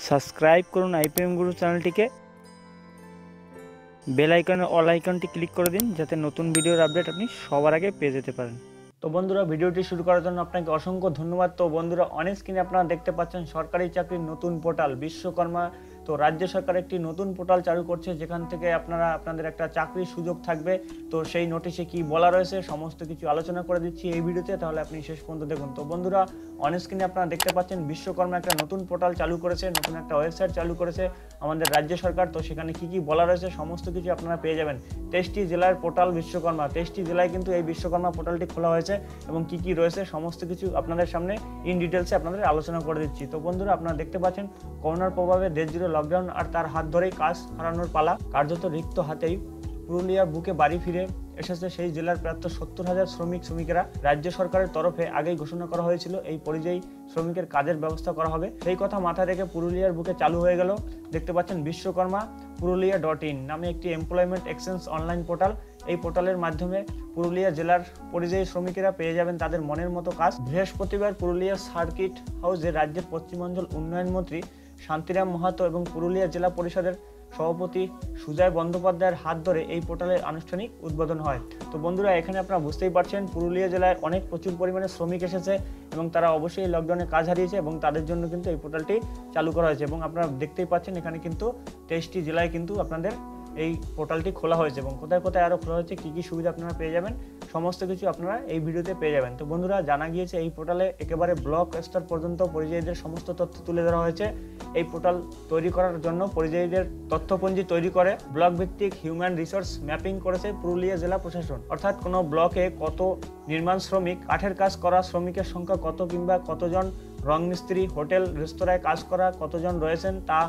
Subscribe করুন IPM গুরু চ্যানেলটিকে, bell আইকনের অল আইকনটি ক্লিক করে দিন যাতে নতুন ভিডিওর আপডেট আপনি সবার আগে পেয়ে যেতে পারেন। তো বন্ধুরা, ভিডিওটি শুরু করার জন্য আপনাকে অসংখ্য ধন্যবাদ। তো বন্ধুরা, অনেক স্ক্রিনে আপনারা দেখতে পাচ্ছেন সরকারি চাকরির নতুন পোর্টাল বিশ্বকর্মা। তো রাজ্য সরকার একটি নতুন পোর্টাল চালু করছে, যেখান থেকে আপনাদের একটা চাকরির সুযোগ থাকবে। তো সেই নোটিশে কি বলা রয়েছে সমস্ত কিছু আলোচনা করে দিচ্ছি এই ভিডিওতে, তাহলে আপনি শেষ পর্যন্ত দেখুন। তো বন্ধুরা, অন স্ক্রিনে আপনারা দেখতে পাচ্ছেন বিশ্বকর্মা একটা নতুন পোর্টাল চালু করেছে, নতুন একটা ওয়েবসাইট চালু করেছে আমাদের রাজ্য সরকার। তো সেখানে কি বলা রয়েছে সমস্ত কিছু আপনারা পেয়ে যাবেন। 23টি জেলার পোর্টাল বিশ্বকর্মা, 23টি জেলায় কিন্তু এই বিশ্বকর্মা পোর্টালটি খোলা হয়েছে এবং কি রয়েছে সমস্ত কিছু আপনাদের সামনে ইন ডিটেলসে আপনাদের আলোচনা করে দিচ্ছি। তো বন্ধুরা, আপনারা দেখতে পাচ্ছেন করোনার প্রভাবে দেশ জুড়ে লকডাউন আর তার হাত ধরেই কাজ হারানোর পালা। কার্যত রিক্ত হাতেই পুরুলিয়ার বুকে বাড়ি ফিরে এসেছে সেই জেলার প্রায় 70,000 শ্রমিকেরা। রাজ্য সরকারের তরফে আগেই ঘোষণা করা হয়েছিল এই পরিযায়ী শ্রমিকের কাজের ব্যবস্থা করা হবে। সেই কথা মাথায় রেখে পুরুলিয়ার বুকে চালু হয়ে গেল, দেখতে পাচ্ছেন বিশ্বকর্মা পুরুলিয়া.in নামে একটি এমপ্লয়মেন্ট এক্সচেঞ্জ অনলাইন পোর্টাল। এই পোর্টালের মাধ্যমে পুরুলিয়া জেলার পরিযায়ী শ্রমিকেরা পেয়ে যাবেন তাদের মনের মতো কাজ। বৃহস্পতিবার পুরুলিয়া সার্কিট হাউসে রাজ্যের পশ্চিমাঞ্চল উন্নয়ন মন্ত্রী শান্তিরাম মাহাতো এবং পুরুলিয়া জেলা পরিষদের সভাপতি সুজয় বন্দ্যোপাধ্যায়ের হাত ধরে এই পোর্টালের আনুষ্ঠানিক উদ্বোধন হয়। তো বন্ধুরা, এখানে আপনারা বুঝতেই পারছেন পুরুলিয়া জেলায় প্রচুর পরিমাণে শ্রমিক এসেছে এবং তারা অবশ্যই লকডাউনে কাজ হারিয়েছে এবং তাদের জন্য কিন্তু এই পোর্টালটি চালু করা হয়েছে। এবং আপনারা দেখতেই পাচ্ছেন এখানে কিন্তু 23টি জেলায় কিন্তু আপনাদের এই পোর্টালটি খোলা হয়েছে এবং কোথায় কোথায় আরও খোলা হয়েছে, কী সুবিধা আপনারা পেয়ে যাবেন সমস্ত কিছু আপনারা এই ভিডিওতে পেয়ে যাবেন। তো বন্ধুরা, জানা গিয়েছে এই পোর্টালে একেবারে ব্লক স্তর পর্যন্ত পরিযায়ীদের সমস্ত তথ্য তুলে ধরা হয়েছে। এই পোর্টাল তৈরি করার জন্য পরিযায়ীদের তথ্যপঞ্জি তৈরি করে ব্লক ভিত্তিক হিউম্যান রিসোর্স ম্যাপিং করেছে পুরুলিয়া জেলা প্রশাসন। অর্থাৎ কোনো ব্লকে কত নির্মাণ শ্রমিক, কাঠের কাজ করা শ্রমিকের সংখ্যা কত, কিংবা কতজন রং মিস্ত্রি, হোটেল রেস্তোরাঁয় কাজ করা কতজন রয়েছেন তা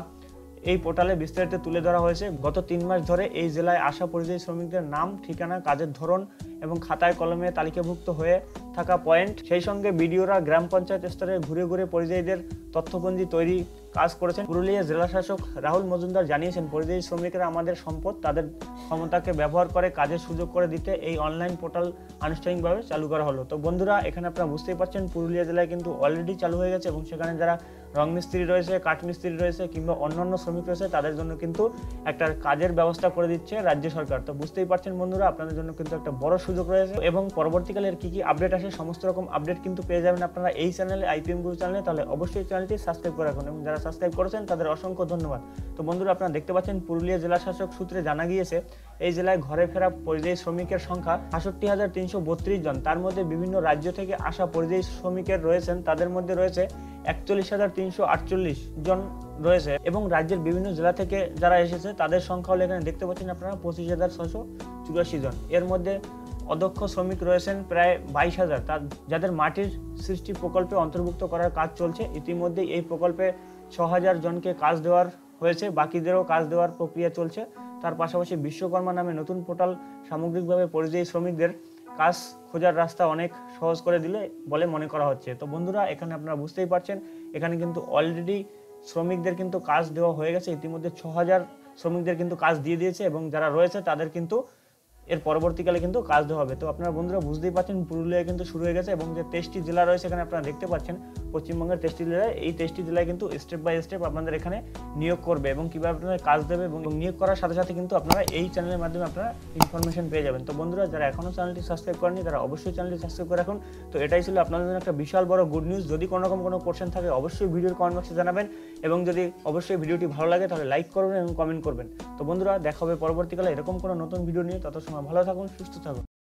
এই পোর্টালে বিস্তারিত তুলে ধরা হয়েছে। গত 3 মাস ধরে এই জেলায় আসা পরিযায়ী শ্রমিকদের নাম, ঠিকানা, কাজের ধরন এবং খাতায় কলমে তালিকাভুক্ত হয়ে থাকা পয়েন্ট, সেই সঙ্গে বিডিওরা গ্রাম পঞ্চায়েত স্তরে ঘুরে ঘুরে পরিযায়ীদের তথ্যপঞ্জি তৈরি কাজ করেছেন। পুরুলিয়া জেলা শাসক রাহুল মজুমদার জানিয়েছেন, পরিযায়ী শ্রমিকরা আমাদের সম্পদ, তাদের ক্ষমতাকে ব্যবহার করে কাজের সুযোগ করে দিতে এই অনলাইন পোর্টাল আনুষ্ঠানিকভাবে চালু করা হলো। তো বন্ধুরা, এখানে আপনারা বুঝতেই পারছেন পুরুলিয়া জেলায় কিন্তু অলরেডি চালু হয়ে গেছে এবং সেখানে যারা রং মিস্ত্রি রয়েছে, কাঠ মিস্ত্রি রয়েছে কিংবা অন্যান্য শ্রমিক রয়েছে তাদের জন্য কিন্তু একটা কাজের ব্যবস্থা করে দিচ্ছে রাজ্য সরকার। তো বুঝতেই পারছেন বন্ধুরা, আপনাদের জন্য কিন্তু একটা বড় সুযোগ রয়েছে এবং পরবর্তীকালে কি আপডেট আসে সমস্ত রকম আপডেট কিন্তু পেয়ে যাবেন আপনারা এই চ্যানেলে, আইপিএম গুরু চ্যানেলে। তাহলে অবশ্যই চ্যানেলটি সাবস্ক্রাইব করে রাখুন এবং যারা সাবস্ক্রাইব করেছেন তাদের অসংখ্য ধন্যবাদ। তো বন্ধুরা, আপনারা দেখতে পাচ্ছেন পুরুলিয়া জেলা শাসক সূত্রে জানা গিয়েছে এই জেলায় ঘরে ফেরা পরিযায়ী শ্রমিকের সংখ্যা ৬৮,৩৩২ জন। তার মধ্যে বিভিন্ন রাজ্য থেকে আসা পরিযায়ী শ্রমিকের রয়েছেন, তাদের মধ্যে রয়েছে ৪১,৩৪৮ জন রয়েছে এবং রাজ্যের বিভিন্ন জেলা থেকে যারা এসেছে তাদের সংখ্যা হলো এখানে দেখতে পাচ্ছেন আপনারা ২৫,৬৮৪ জন। এর মধ্যে অদক্ষ শ্রমিক রয়েছেন প্রায় ২২,০০০, যাদের মাটির সৃষ্টি প্রকল্পে অন্তর্ভুক্ত করার কাজ চলছে। ইতিমধ্যে এই প্রকল্পে ৬,০০০ জনকে কাজ দেওয়ার হয়েছে, বাকিদেরও কাজ দেওয়ার প্রক্রিয়া চলছে। তার পাশাপাশি বিশ্বকর্মা নামে নতুন পোর্টাল সামগ্রিকভাবে পরিযায়ী শ্রমিকদের কাজ খোঁজার রাস্তা অনেক সহজ করে দিলে বলে মনে করা হচ্ছে। তো বন্ধুরা, এখানে আপনারা বুঝতেই পারছেন এখানে কিন্তু অলরেডি শ্রমিকদের কিন্তু কাজ দেওয়া হয়ে গেছে। ইতিমধ্যে ৬,০০০ শ্রমিকদের কিন্তু কাজ দিয়ে দিয়েছে এবং যারা রয়েছে তাদের কিন্তু এর পরবর্তীকালে কিন্তু কাজ দেওয়া হবে। তো আপনারা বন্ধুরা বুঝতেই পারছেন পুরুলিয়ায় কিন্তু শুরু হয়ে গেছে এবং যে 23টি জেলা রয়েছে এখানে আপনারা দেখতে পাচ্ছেন পশ্চিমবঙ্গের 23টি জেলায়, এই 23টি জেলায় কিন্তু স্টেপ বাই স্টেপ আপনাদের এখানে নিয়োগ করবে এবং কীভাবে আপনাদের কাজ দেবে এবং নিয়োগ করার সাথে সাথে কিন্তু আপনারা এই চ্যানেলের মাধ্যমে আপনারা ইনফরমেশন পেয়ে যাবেন। তো বন্ধুরা, যারা এখনও চ্যানেলটি সাবস্ক্রাইব করেনি তারা অবশ্যই চ্যানেলটি সাবস্ক্রাইব করে রাখুন। তো এটাই ছিল আপনাদের জন্য একটা বিশাল বড় গুড নিউজ। যদি কোনো রকম কোনো কোশ্চেন থাকে অবশ্যই ভিডিওর কমেন্ট বক্সে জানাবেন এবং যদি অবশ্যই ভিডিওটি ভালো লাগে তাহলে লাইক করবেন এবং কমেন্ট করবেন। তো বন্ধুরা, দেখা হবে পরবর্তীকালে এরকম কোনো নতুন ভিডিও নিয়ে। তত সময় ভালো থাকুন, সুস্থ থাকুন।